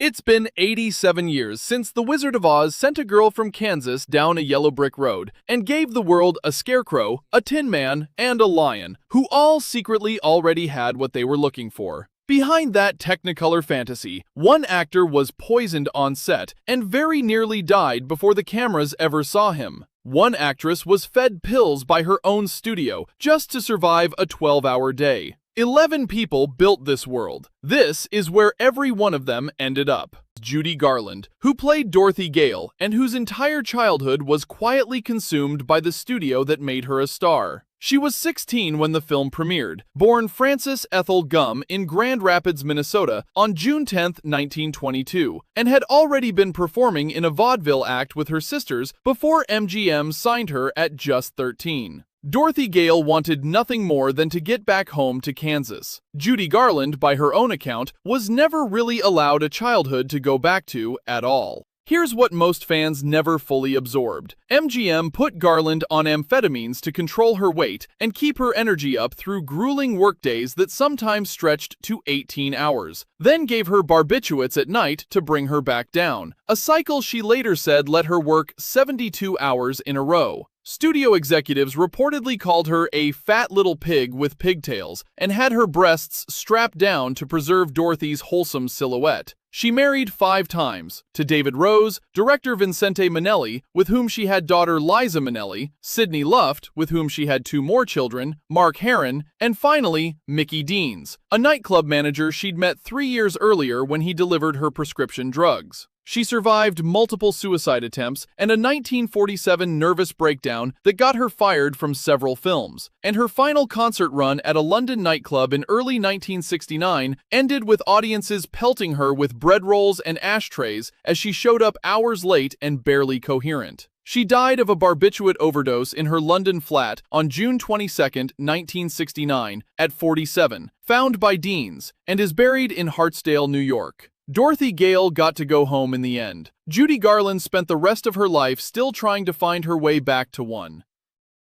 It's been 87 years since the Wizard of Oz sent a girl from Kansas down a yellow brick road and gave the world a scarecrow, a tin man, and a lion, who all secretly already had what they were looking for. Behind that Technicolor fantasy, one actor was poisoned on set and very nearly died before the cameras ever saw him. One actress was fed pills by her own studio just to survive a 12-hour day. 11 people built this world. This is where every one of them ended up. Judy Garland, who played Dorothy Gale and whose entire childhood was quietly consumed by the studio that made her a star. She was 16 when the film premiered, born Frances Ethel Gumm in Grand Rapids, Minnesota on June 10, 1922, and had already been performing in a vaudeville act with her sisters before MGM signed her at just 13. Dorothy Gale wanted nothing more than to get back home to Kansas. Judy Garland, by her own account, was never really allowed a childhood to go back to at all. Here's what most fans never fully absorbed. MGM put Garland on amphetamines to control her weight and keep her energy up through grueling workdays that sometimes stretched to 18 hours, then gave her barbiturates at night to bring her back down, a cycle she later said let her work 72 hours in a row. Studio executives reportedly called her a fat little pig with pigtails and had her breasts strapped down to preserve Dorothy's wholesome silhouette. She married 5 times, to David Rose, director Vincente Minnelli, with whom she had daughter Liza Minnelli, Sidney Luft, with whom she had 2 more children, Mark Herron, and finally, Mickey Deans, a nightclub manager she'd met 3 years earlier when he delivered her prescription drugs. She survived multiple suicide attempts and a 1947 nervous breakdown that got her fired from several films, and her final concert run at a London nightclub in early 1969 ended with audiences pelting her with bread rolls and ashtrays as she showed up hours late and barely coherent. She died of a barbiturate overdose in her London flat on June 22, 1969, at 47, found by Deans, and is buried in Hartsdale, New York. Dorothy Gale got to go home in the end. Judy Garland spent the rest of her life still trying to find her way back to one.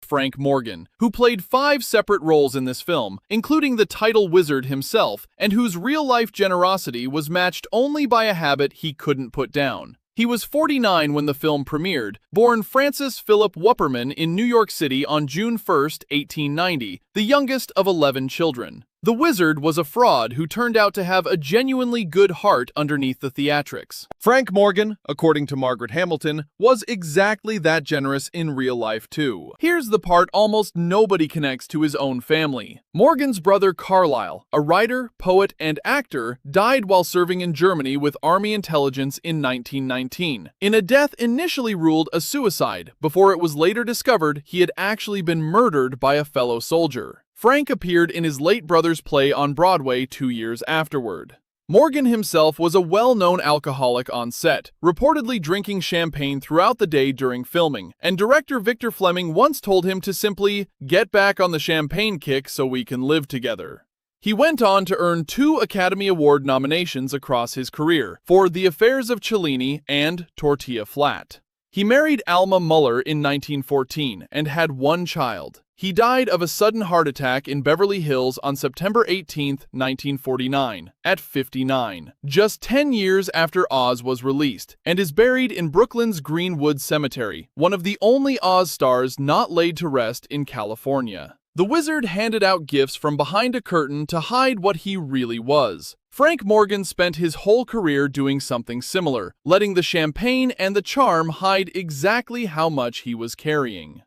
Frank Morgan, who played 5 separate roles in this film, including the title wizard himself, and whose real-life generosity was matched only by a habit he couldn't put down. He was 49 when the film premiered, born Francis Philip Wupperman in New York City on June 1, 1890, the youngest of 11 children. The wizard was a fraud who turned out to have a genuinely good heart underneath the theatrics. Frank Morgan, according to Margaret Hamilton, was exactly that generous in real life too. Here's the part almost nobody connects to his own family. Morgan's brother Carlisle, a writer, poet, and actor, died while serving in Germany with Army intelligence in 1919, in a death initially ruled a suicide, before it was later discovered he had actually been murdered by a fellow soldier. Frank appeared in his late brother's play on Broadway 2 years afterward. Morgan himself was a well-known alcoholic on set, reportedly drinking champagne throughout the day during filming, and director Victor Fleming once told him to simply get back on the champagne kick so we can live together. He went on to earn 2 Academy Award nominations across his career, for The Affairs of Cellini and Tortilla Flat. He married Alma Muller in 1914 and had 1 child. He died of a sudden heart attack in Beverly Hills on September 18, 1949, at 59, just 10 years after Oz was released, and is buried in Brooklyn's Greenwood Cemetery, one of the only Oz stars not laid to rest in California. The wizard handed out gifts from behind a curtain to hide what he really was. Frank Morgan spent his whole career doing something similar, letting the champagne and the charm hide exactly how much he was carrying.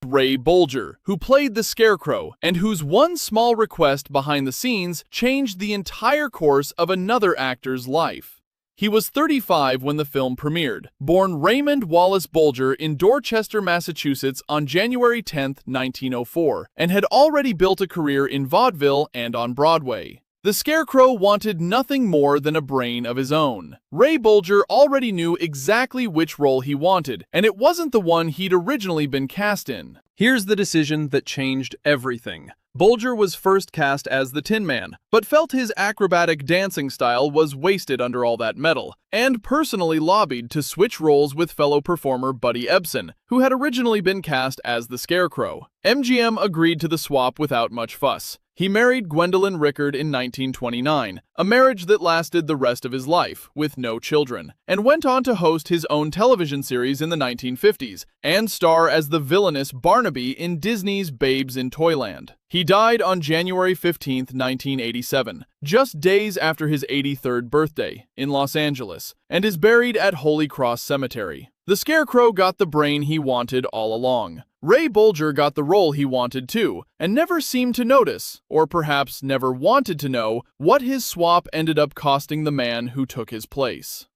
Ray Bolger, who played the Scarecrow, and whose one small request behind the scenes changed the entire course of another actor's life. He was 35 when the film premiered, born Raymond Wallace Bolger in Dorchester, Massachusetts on January 10, 1904, and had already built a career in vaudeville and on Broadway. The Scarecrow wanted nothing more than a brain of his own. Ray Bolger already knew exactly which role he wanted, and it wasn't the one he'd originally been cast in. Here's the decision that changed everything. Bolger was first cast as the Tin Man, but felt his acrobatic dancing style was wasted under all that metal, and personally lobbied to switch roles with fellow performer Buddy Ebsen, who had originally been cast as the Scarecrow. MGM agreed to the swap without much fuss. He married Gwendolyn Rickard in 1929, a marriage that lasted the rest of his life, with no children, and went on to host his own television series in the 1950s, and star as the villainous Barnaby in Disney's Babes in Toyland. He died on January 15, 1987, just days after his 83rd birthday, in Los Angeles, and is buried at Holy Cross Cemetery. The Scarecrow got the brain he wanted all along. Ray Bolger got the role he wanted too, and never seemed to notice, or perhaps never wanted to know, what his swap ended up costing the man who took his place.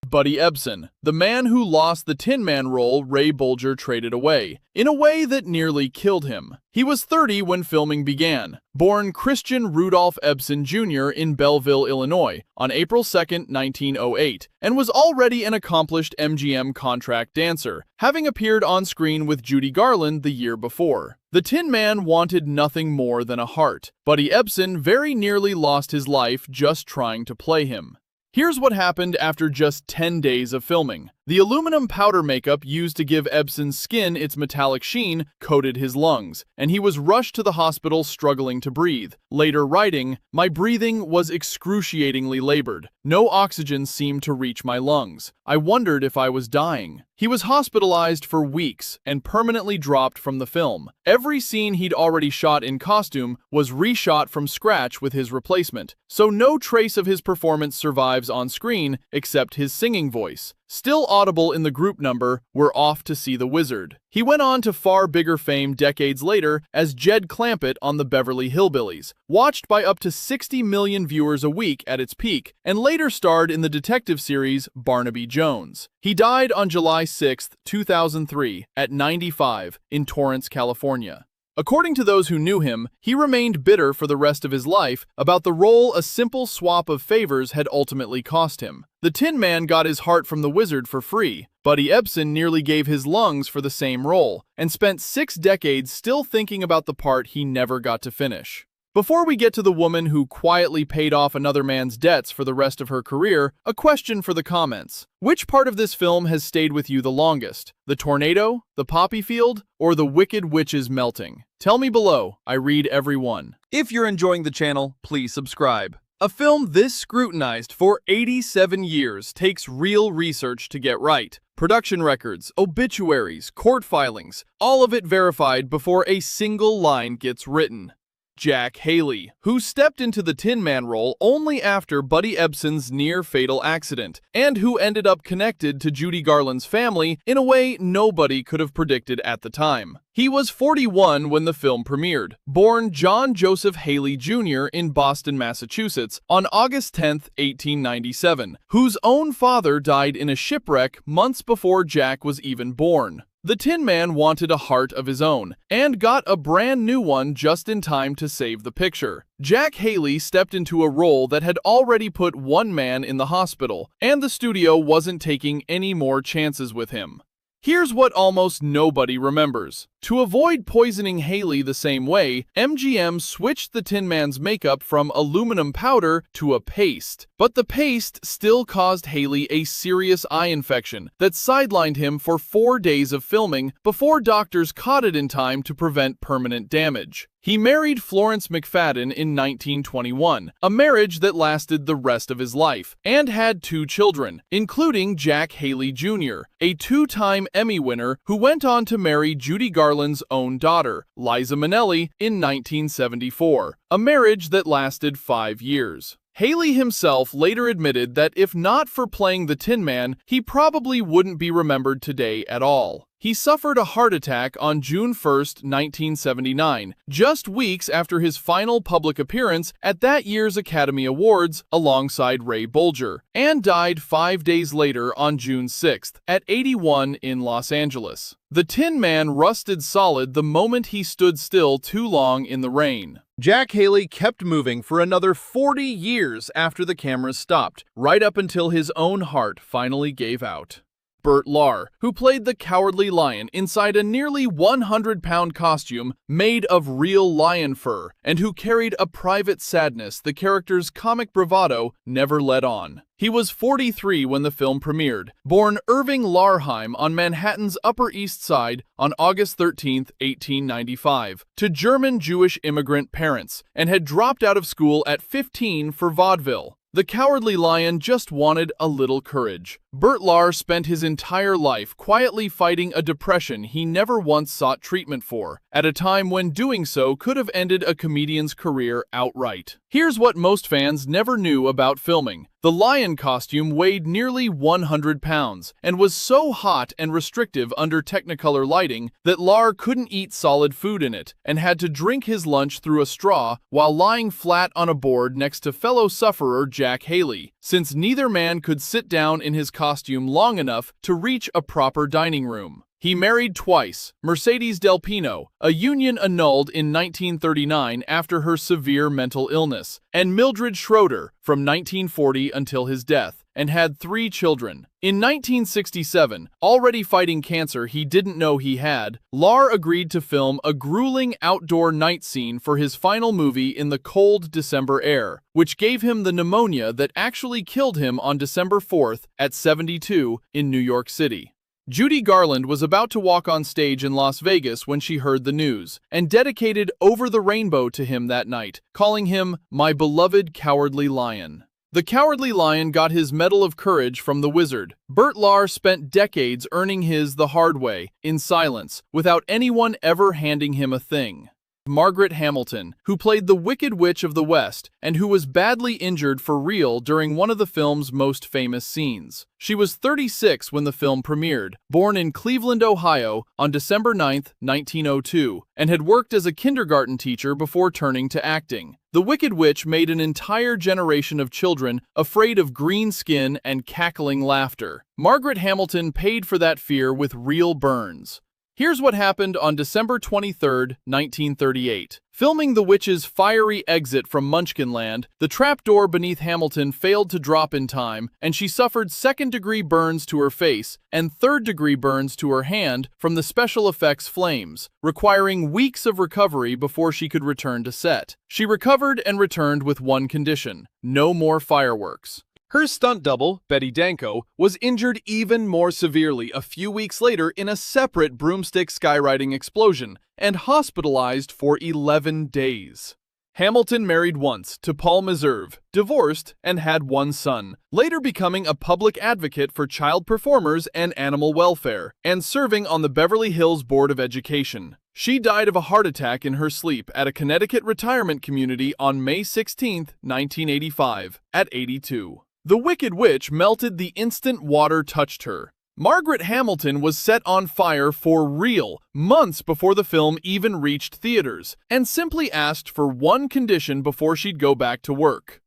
Buddy Ebsen, the man who lost the Tin Man role Ray Bolger traded away, in a way that nearly killed him. He was 30 when filming began, born Christian Rudolph Ebsen Jr. in Belleville, Illinois, on April 2, 1908, and was already an accomplished MGM contract dancer, having appeared on screen with Judy Garland the year before. The Tin Man wanted nothing more than a heart. Buddy Ebsen very nearly lost his life just trying to play him. Here's what happened after just 10 days of filming. The aluminum powder makeup used to give Ebsen's skin its metallic sheen coated his lungs, and he was rushed to the hospital struggling to breathe. Later writing, "My breathing was excruciatingly labored. No oxygen seemed to reach my lungs. I wondered if I was dying." He was hospitalized for weeks and permanently dropped from the film. Every scene he'd already shot in costume was reshot from scratch with his replacement, so no trace of his performance survives on screen except his singing voice. Still audible in the group number, "We're Off to See the Wizard." He went on to far bigger fame decades later as Jed Clampett on the Beverly Hillbillies, watched by up to 60 million viewers a week at its peak, and later starred in the detective series Barnaby Jones. He died on July 6, 2003, at 95, in Torrance, California. According to those who knew him, he remained bitter for the rest of his life about the role a simple swap of favors had ultimately cost him. The Tin Man got his heart from the Wizard for free. Buddy Ebsen nearly gave his lungs for the same role, and spent 6 decades still thinking about the part he never got to finish. Before we get to the woman who quietly paid off another man's debts for the rest of her career, a question for the comments. Which part of this film has stayed with you the longest? The tornado, the poppy field, or the wicked witches melting? Tell me below. I read every one. If you're enjoying the channel, please subscribe. A film this scrutinized for 87 years takes real research to get right. Production records, obituaries, court filings, all of it verified before a single line gets written. Jack Haley, who stepped into the Tin Man role only after Buddy Ebsen's near-fatal accident, and who ended up connected to Judy Garland's family in a way nobody could have predicted at the time. He was 41 when the film premiered, born John Joseph Haley Jr. in Boston, Massachusetts, on August 10, 1897, whose own father died in a shipwreck months before Jack was even born. The Tin Man wanted a heart of his own, and got a brand new one just in time to save the picture. Jack Haley stepped into a role that had already put one man in the hospital, and the studio wasn't taking any more chances with him. Here's what almost nobody remembers. To avoid poisoning Haley the same way, MGM switched the Tin Man's makeup from aluminum powder to a paste. But the paste still caused Haley a serious eye infection that sidelined him for 4 days of filming before doctors caught it in time to prevent permanent damage. He married Florence McFadden in 1921, a marriage that lasted the rest of his life, and had 2 children, including Jack Haley Jr., a 2-time Emmy winner who went on to marry Judy Garland's own daughter, Liza Minnelli, in 1974, a marriage that lasted 5 years. Haley himself later admitted that if not for playing the Tin Man, he probably wouldn't be remembered today at all. He suffered a heart attack on June 1, 1979, just weeks after his final public appearance at that year's Academy Awards alongside Ray Bolger, and died 5 days later on June 6, at 81 in Los Angeles. The Tin Man rusted solid the moment he stood still too long in the rain. Jack Haley kept moving for another 40 years after the cameras stopped, right up until his own heart finally gave out. Bert Lahr, who played the Cowardly Lion inside a nearly 100-pound costume made of real lion fur, and who carried a private sadness the character's comic bravado never let on. He was 43 when the film premiered, born Irving Lahrheim on Manhattan's Upper East Side on August 13, 1895, to German Jewish immigrant parents, and had dropped out of school at 15 for vaudeville. The Cowardly Lion just wanted a little courage. Bert Lahr spent his entire life quietly fighting a depression he never once sought treatment for, at a time when doing so could have ended a comedian's career outright. Here's what most fans never knew about filming. The lion costume weighed nearly 100 pounds and was so hot and restrictive under Technicolor lighting that Lahr couldn't eat solid food in it and had to drink his lunch through a straw while lying flat on a board next to fellow sufferer Jack Haley, since neither man could sit down in his costume long enough to reach a proper dining room. He married twice, Mercedes Del Pino, a union annulled in 1939 after her severe mental illness, and Mildred Schroeder from 1940 until his death, and had 3 children. In 1967, already fighting cancer he didn't know he had, Lahr agreed to film a grueling outdoor night scene for his final movie in the cold December air, which gave him the pneumonia that actually killed him on December 4th at 72 in New York City. Judy Garland was about to walk on stage in Las Vegas when she heard the news, and dedicated Over the Rainbow to him that night, calling him "my beloved Cowardly Lion." The Cowardly Lion got his Medal of Courage from the Wizard. Bert Lahr spent decades earning his the hard way, in silence, without anyone ever handing him a thing. Margaret Hamilton, who played the Wicked Witch of the West and who was badly injured for real during one of the film's most famous scenes. She was 36 when the film premiered, born in Cleveland, Ohio on December 9, 1902, and had worked as a kindergarten teacher before turning to acting. The Wicked Witch made an entire generation of children afraid of green skin and cackling laughter. Margaret Hamilton paid for that fear with real burns. Here's what happened on December 23, 1938. Filming the witch's fiery exit from Munchkinland, the trapdoor beneath Hamilton failed to drop in time, and she suffered second-degree burns to her face and third-degree burns to her hand from the special effects flames, requiring weeks of recovery before she could return to set. She recovered and returned with one condition: no more fireworks. Her stunt double, Betty Danko, was injured even more severely a few weeks later in a separate broomstick skywriting explosion and hospitalized for 11 days. Hamilton married once to Paul Meserve, divorced, and had one son, later becoming a public advocate for child performers and animal welfare, and serving on the Beverly Hills Board of Education. She died of a heart attack in her sleep at a Connecticut retirement community on May 16, 1985, at 82. The Wicked Witch melted the instant water touched her. Margaret Hamilton was set on fire for real months before the film even reached theaters, and simply asked for one condition before she'd go back to work.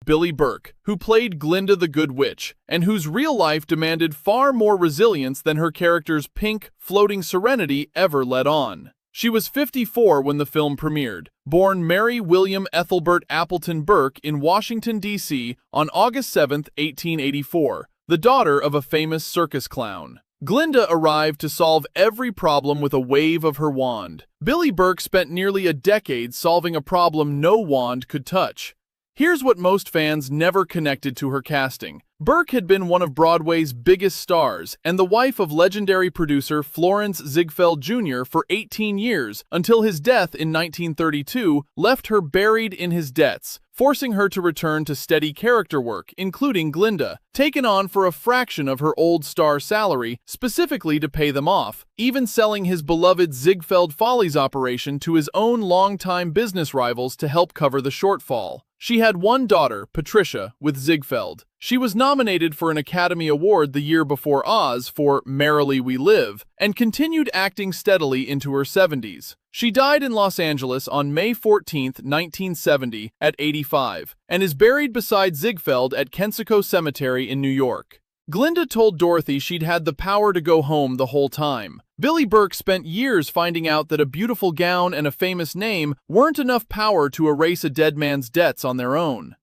Billie Burke, who played Glinda the Good Witch, and whose real life demanded far more resilience than her character's pink, floating serenity ever let on. She was 54 when the film premiered, born Mary William Ethelbert Appleton Burke in Washington, D.C. on August 7, 1884, the daughter of a famous circus clown. Glinda arrived to solve every problem with a wave of her wand. Billie Burke spent nearly a decade solving a problem no wand could touch. Here's what most fans never connected to her casting. Burke had been one of Broadway's biggest stars and the wife of legendary producer Florence Ziegfeld Jr. for 18 years until his death in 1932 left her buried in his debts, forcing her to return to steady character work, including Glinda, taken on for a fraction of her old star salary, specifically to pay them off, even selling his beloved Ziegfeld Follies operation to his own longtime business rivals to help cover the shortfall. She had one daughter, Patricia, with Ziegfeld. She was nominated for an Academy Award the year before Oz for Merrily We Live, and continued acting steadily into her 70s. She died in Los Angeles on May 14, 1970, at 85, and is buried beside Ziegfeld at Kensico Cemetery in New York. Glinda told Dorothy she'd had the power to go home the whole time. Billie Burke spent years finding out that a beautiful gown and a famous name weren't enough power to erase a dead man's debts on their own.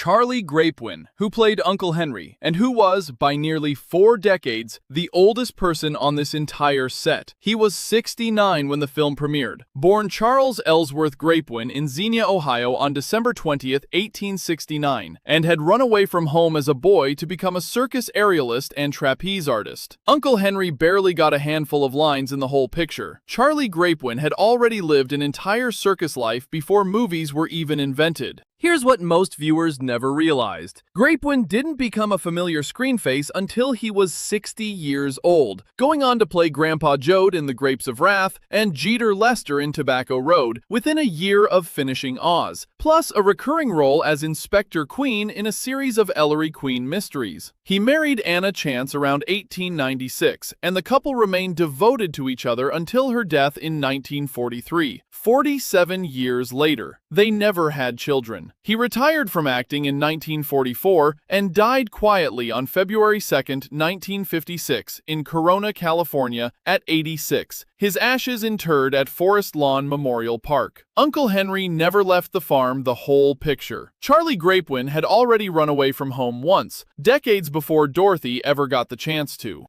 Charley Grapewin, who played Uncle Henry, and who was, by nearly 4 decades, the oldest person on this entire set. He was 69 when the film premiered. Born Charles Ellsworth Grapewin in Xenia, Ohio on December 20th, 1869, and had run away from home as a boy to become a circus aerialist and trapeze artist. Uncle Henry barely got a handful of lines in the whole picture. Charley Grapewin had already lived an entire circus life before movies were even invented. Here's what most viewers never realized. Grapewin didn't become a familiar screen face until he was 60 years old, going on to play Grandpa Joad in The Grapes of Wrath and Jeter Lester in Tobacco Road within a year of finishing Oz, plus a recurring role as Inspector Queen in a series of Ellery Queen mysteries. He married Anna Chance around 1896, and the couple remained devoted to each other until her death in 1943. 47 years later, they never had children. He retired from acting in 1944 and died quietly on February 2, 1956, in Corona, California, at 86. His ashes interred at Forest Lawn Memorial Park. Uncle Henry never left the farm the whole picture. Charley Grapewin had already run away from home once, decades before Dorothy ever got the chance to.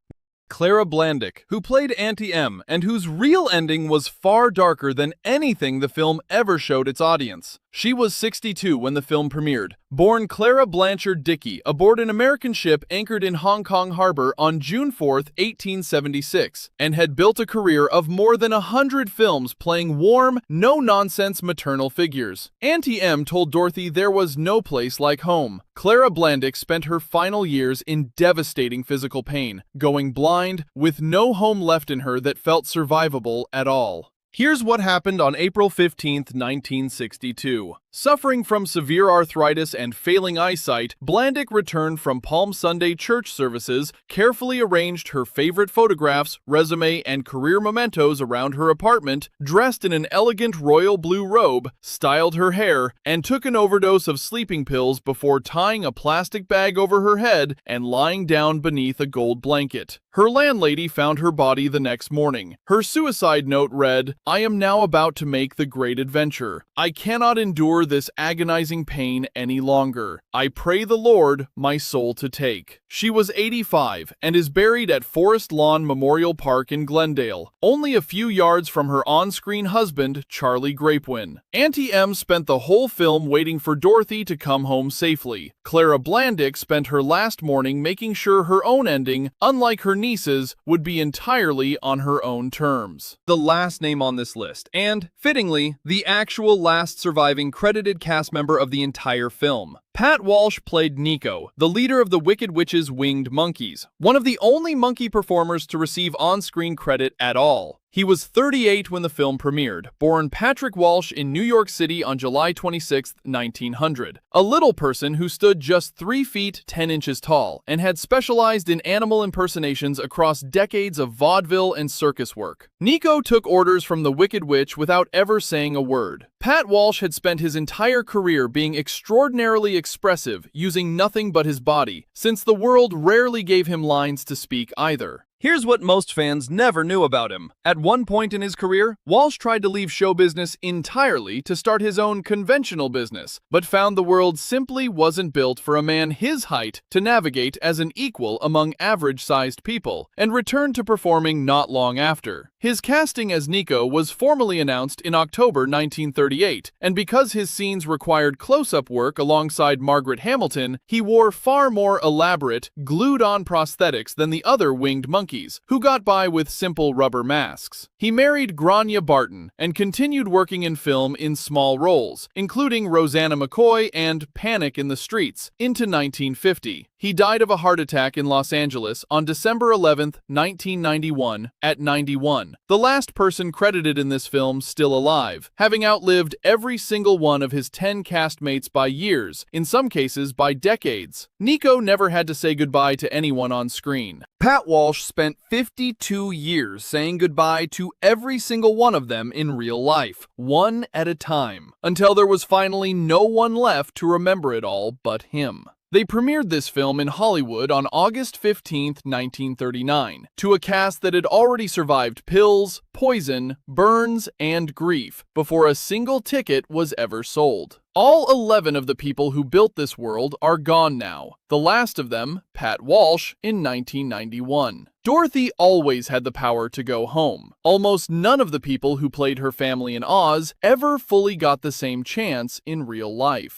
Clara Blandick, who played Auntie M, and whose real ending was far darker than anything the film ever showed its audience. She was 62 when the film premiered. Born Clara Blanchard Dickey aboard an American ship anchored in Hong Kong Harbor on June 4, 1876, and had built a career of more than 100 films playing warm, no-nonsense maternal figures. Auntie M told Dorothy there was no place like home. Clara Blandick spent her final years in devastating physical pain, going blind, with no home left in her that felt survivable at all. Here's what happened on April 15, 1962. Suffering from severe arthritis and failing eyesight, Blandick returned from Palm Sunday church services, carefully arranged her favorite photographs, resume, and career mementos around her apartment, dressed in an elegant royal blue robe, styled her hair, and took an overdose of sleeping pills before tying a plastic bag over her head and lying down beneath a gold blanket. Her landlady found her body the next morning. Her suicide note read, "I am now about to make the great adventure. I cannot endure this agonizing pain any longer. I pray the Lord my soul to take." She was 85 and is buried at Forest Lawn Memorial Park in Glendale, only a few yards from her on-screen husband, Charley Grapewin. Auntie M spent the whole film waiting for Dorothy to come home safely. Clara Blandick spent her last morning making sure her own ending, unlike her niece's, would be entirely on her own terms. The last name on this list, and, fittingly, the actual last surviving credited cast member of the entire film. Pat Walshe played Nico, the leader of the Wicked Witch's Winged Monkeys, one of the only monkey performers to receive on-screen credit at all. He was 38 when the film premiered, born Patrick Walshe in New York City on July 26, 1900. A little person who stood just 3 feet 10 inches tall and had specialized in animal impersonations across decades of vaudeville and circus work. Nico took orders from the Wicked Witch without ever saying a word. Pat Walshe had spent his entire career being extraordinarily expressive, using nothing but his body, since the world rarely gave him lines to speak either. Here's what most fans never knew about him. At one point in his career, Walshe tried to leave show business entirely to start his own conventional business, but found the world simply wasn't built for a man his height to navigate as an equal among average-sized people, and returned to performing not long after. His casting as Nico was formally announced in October 1938, and because his scenes required close-up work alongside Margaret Hamilton, he wore far more elaborate, glued-on prosthetics than the other winged monkeys, who got by with simple rubber masks. He married Grania Barton and continued working in film in small roles, including Rosanna McCoy and Panic in the Streets, into 1950. He died of a heart attack in Los Angeles on December 11, 1991, at 91. The last person credited in this film still alive, having outlived every single one of his 10 castmates by years, in some cases by decades. Nico never had to say goodbye to anyone on screen. Pat Walshe spent 52 years saying goodbye to every single one of them in real life, one at a time, until there was finally no one left to remember it all but him. They premiered this film in Hollywood on August 15, 1939, to a cast that had already survived pills, poison, burns, and grief before a single ticket was ever sold. All 11 of the people who built this world are gone now, the last of them, Pat Walshe, in 1991. Dorothy always had the power to go home. Almost none of the people who played her family in Oz ever fully got the same chance in real life.